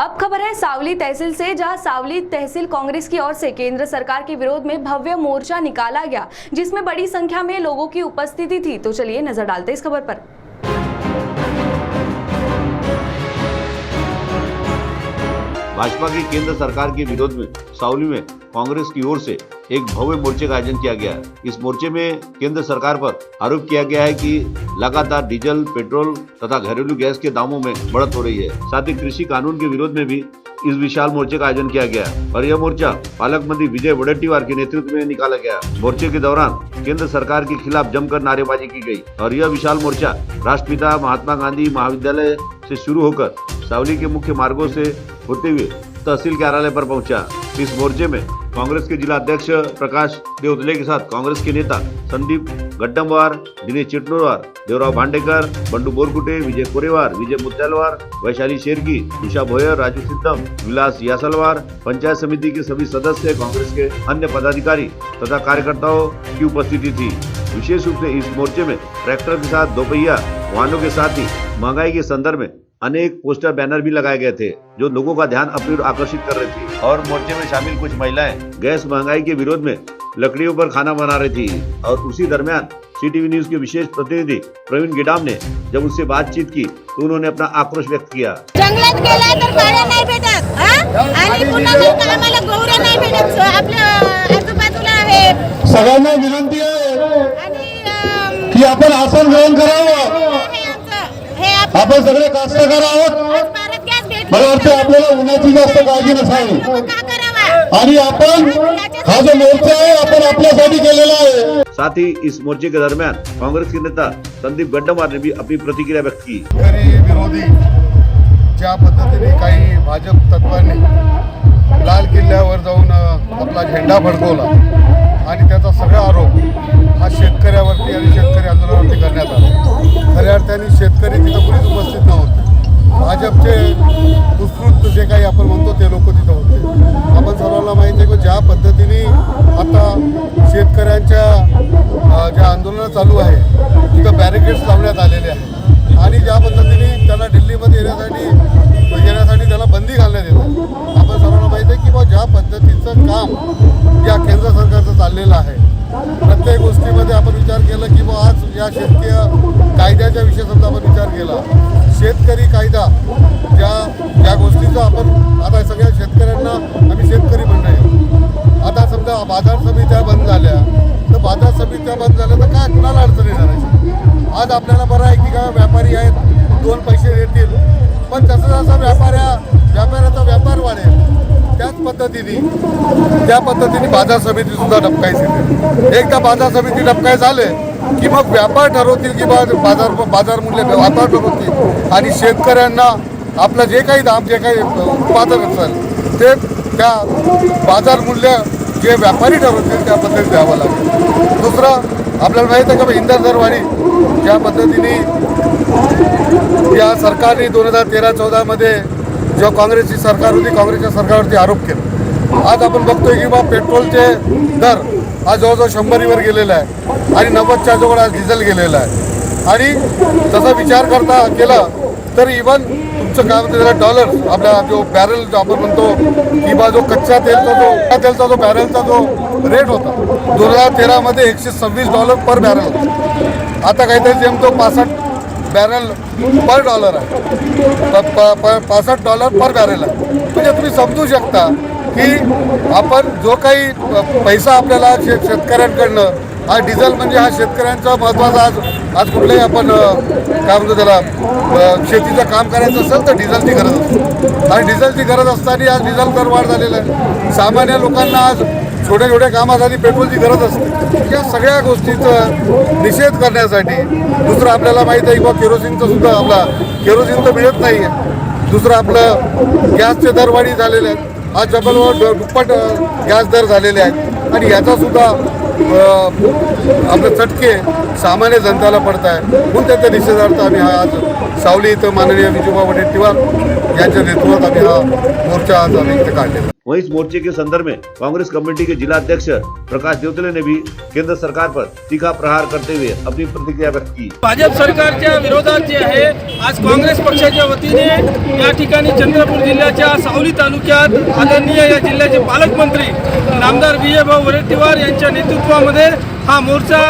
अब खबर है सावली तहसील से, जहां सावली तहसील कांग्रेस की ओर से केंद्र सरकार के विरोध में भव्य मोर्चा निकाला गया, जिसमें बड़ी संख्या में लोगों की उपस्थिति थी। तो चलिए नजर डालते इस खबर पर। भाजपा की केंद्र सरकार के विरोध में सावली में कांग्रेस की ओर से एक भव्य मोर्चे का आयोजन किया गया। इस मोर्चे में केंद्र सरकार पर आरोप किया गया है कि लगातार डीजल, पेट्रोल तथा घरेलू गैस के दामों में बढ़त हो रही है। साथ ही कृषि कानून के विरोध में भी इस विशाल मोर्चे का आयोजन किया गया और यह मोर्चा पालक मंत्री विजय वडेट्टीवार के नेतृत्व में निकाला गया। मोर्चे के दौरान केंद्र सरकार के खिलाफ जमकर नारेबाजी की गई और यह विशाल मोर्चा राष्ट्रपिता महात्मा गांधी महाविद्यालय से शुरू होकर सावली के मुख्य मार्गों से होते हुए तहसील कार्यालय पर पहुंचा। इस मोर्चे में कांग्रेस के जिला अध्यक्ष प्रकाश देवतले के साथ कांग्रेस के नेता संदीप गड्डमवार, दिनेश चिटनोरवार, देवराव भांडेकर, बंडू बोरकुटे, विजय कोरेवार, विजय मुत्यालवार, वैशाली शेरकी, उषा भोयर, राजू सिद्धम, विलास यासलवार, पंचायत समिति के सभी सदस्य, कांग्रेस के अन्य पदाधिकारी तथा कार्यकर्ताओं की उपस्थिति थी। विशेष रूप से इस मोर्चे में ट्रैक्टर के साथ दोपहिया वाहनों के साथ ही महंगाई के संदर्भ में अनेक पोस्टर बैनर भी लगाए गए थे, जो लोगों का ध्यान अपनी ओर आकर्षित कर रहे थे। और मोर्चे में शामिल कुछ महिलाएं गैस महंगाई के विरोध में लकड़ियों पर खाना बना रही थी। और उसी दरमियान CTV न्यूज के विशेष प्रतिनिधि प्रवीण गिडाम ने जब उससे बातचीत की तो उन्होंने अपना आक्रोश व्यक्त किया। जंगलात गेला तर गाड्या नाही भेटत आणि पुन्हा जर आम्हाला गौऱ्या नाही भेटत, आपल्या आजूबाजूला आहे। सगळ्यांना विनंती आहे की आपण आसन ग्रहण करावं। आपण सगळे कास्तकार आहोत, मला वाटतं आपल्याला उन्हाची जास्त काळजी नसावी आणि आपण हा जो मोर्चा आहे आपण आपल्यासाठी केलेला आहे। साथ ही इस मोर्चे के दरमियान कांग्रेस के नेता संदीप गड्डमवार ने भी अपनी प्रतिक्रिया व्यक्त की। विरोधी ज्या पद्धतीने काही भाजप तत्वांनी लाल किल्ल्यावर जाऊन आपला झेंडा फडकवला आणि त्याचा सगळा आरोप हा शेतकऱ्यावरती आणि शेतकरी आंदोलनावरती करण्यात आला। खऱ्या अर्थाने शेतकरी तिथं कुणीच उपस्थित नव्हते। भाजपचे उत्स्फूर्त जे काही आपण म्हणतो ते लोक तिथं होते। आपण सर्वांना माहिती आहे की ज्या पद्धतीने आता शेतकऱ्यांच्या ज्या आंदोलनं चालू आहे तिथं बॅरिकेड्स लावण्यात आलेले आहेत आणि ज्या पद्धतीने त्यांना दिल्लीमध्ये येण्यासाठी त्याला बंदी घालण्यात येते। आपण सर्वांना माहिती आहे की बा ज्या पद्धतीचं काम या केंद्र सरकारचं चाललेलं आहे, प्रत्येक गोष्टीमध्ये आपण विचार केला की बा आज या शेतकरी कायद्याच्या विषयी समजा आपण विचार केला, शेतकरी कायदा ज्या गोष्टीचा आपण आता सगळ्या शेतकऱ्यांना आम्ही शेतकरी म्हणणार। आता समजा बाजार समित्या बंद झाल्या तर बाजार समित्या बंद झाल्या तर काय कुणाला अडचणी येणार? आज आपल्याला बरं आहे की काय व्यापारी आहेत, 2 पैसे देतील, पण जसं जसं व्यापाऱ्याचा व्यापार वाढेल त्या पद्धतीने बाजार समिती सुद्धा डबकायची। एकदा बाजार समिती डबकाय झाले की मग व्यापार ठरवतील की बाजार मूल्य व्यापार ठरवतील आणि शेतकऱ्यांना आपलं जे काही दाम जे काही उत्पादन असेल ते त्या बाजार मूल्य जे व्यापारी ठरवतील त्या पद्धतीने द्यावं लागेल। दुसरं आपल्याला माहीत आहे की इंधन दरवाढी ज्या पद्धतीने या सरकारने 2013-14 मध्ये जेव्हा काँग्रेसची सरकार होती, काँग्रेसच्या सरकारवरती आरोप केला। आज आपण बघतोय की बा पेट्रोलचे दर आज जवळजवळ 100वर गेलेला आहे आणि 90च्या जवळ आज डिझेल गेलेला आहे। आणि तसा विचार केला तर इव्हन तुमचं काय म्हणते त्याला डॉलर आपला जो बॅरल जो आपण म्हणतो की बा जो कच्च्या तेलचा जो बॅरलचा जो रेट होता 2013 मध्ये $126 पर बॅरल होता। आता काहीतरी जमतो 65 बॅरल पर डॉलर आहे, $65 पर बॅरल आहे। म्हणजे तुम्ही समजू शकता की आपण जो काही पैसा आपल्याला शेतकऱ्यांकडनं हा डिझेल म्हणजे हा शेतकऱ्यांचा महत्त्वाचा आज कुठलंही आपण काय म्हणतो त्याला शेतीचं काम करायचं असेल तर डिझेलची गरज असते आणि डिझेलची गरज असताना आज डिझेल दरवाढ झालेला आहे। सामान्य लोकांना आज छोट्या कामासाठी पेट्रोलची गरज असते। या सगळ्या गोष्टीचं निषेध करण्यासाठी दुसरं आपल्याला माहीत आहे की केरोसिनचं सुद्धा आपला केरोसिन तर मिळत नाही आहे। दुसरं आपलं गॅसचे दरवाढी झालेले आहेत, आज जबलवर दुप्पट गॅस दर झालेले आहेत आणि याचासुद्धा आपले चटके सामान्य जनतेला पडत आहे। म्हणून त्याच्या निषेधार्थ आम्ही आज सावली इथं माननीय विजयभाऊ वडेट्टीवार यांच्या नेतृत्वात आम्ही हा मोर्चा आज आम्ही इथे काढलेला. वहीं इस मोर्चे के संदर्भ में कांग्रेस कमेटी के जिला अध्यक्ष प्रकाश देवतले ने भी केंद्र सरकार पर तीखा प्रहार करते हुए अपनी प्रतिक्रिया व्यक्त की. भाजप सरकारच्या विरोधात जे आहे आज काँग्रेस पक्षाच्या वतीने या ठिकाणी चंद्रपूर जिल्ह्याच्या सावली तालुक्यात आदरणीय या जिल्ह्याचे पालकमंत्री नामदार विजयभाऊ वडेट्टीवार यांच्या नेतृत्वामध्ये हा मोर्चा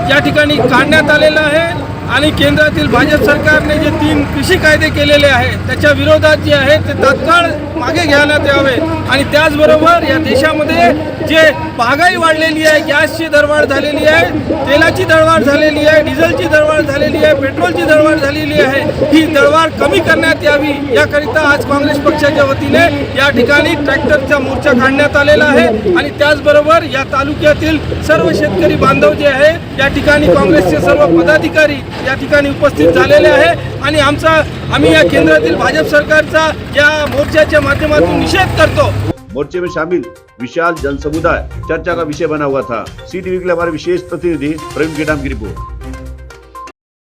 या ठिकाणी काढण्यात आलेला आहे आणि केंद्रातील भाजप सरकारने जे 3 कृषी कायदे केलेले आहेत त्याच्या विरोधात जे आहे ते तात्काळ मागे घ्यायला यावे आणि त्याचबरोबर या देशामध्ये जे महागाई वाढलेली आहे, गॅसची दरवाढ झालेली आहे, तेलाची दरवाढ झालेली आहे, डिझेलची दरवाढ झालेली आहे, पेट्रोलची दरवाढ झालेली आहे, ही दरवाढ कमी करण्यात यावी याकरिता आज काँग्रेस पक्षाच्या वतीने या ठिकाणी ट्रॅक्टरचा मोर्चा काढण्यात आलेला आहे आणि त्याचबरोबर या तालुक्यातील सर्व शेतकरी बांधव जे आहे या ठिकाणी काँग्रेसचे सर्व पदाधिकारी या ठिकाणी उपस्थित झालेले आहे आणि आम्ही या केंद्रातील भाजप सरकारचा या मोर्चाच्या माध्यमातून निषेध करतो. मोर्चे में शामिल विशाल जनसमुदाय चर्चा का विषय बना हुआ था. सी टीवी के लिए हमारे विशेष प्रतिनिधि प्रवीण केडाम की रिपोर्ट.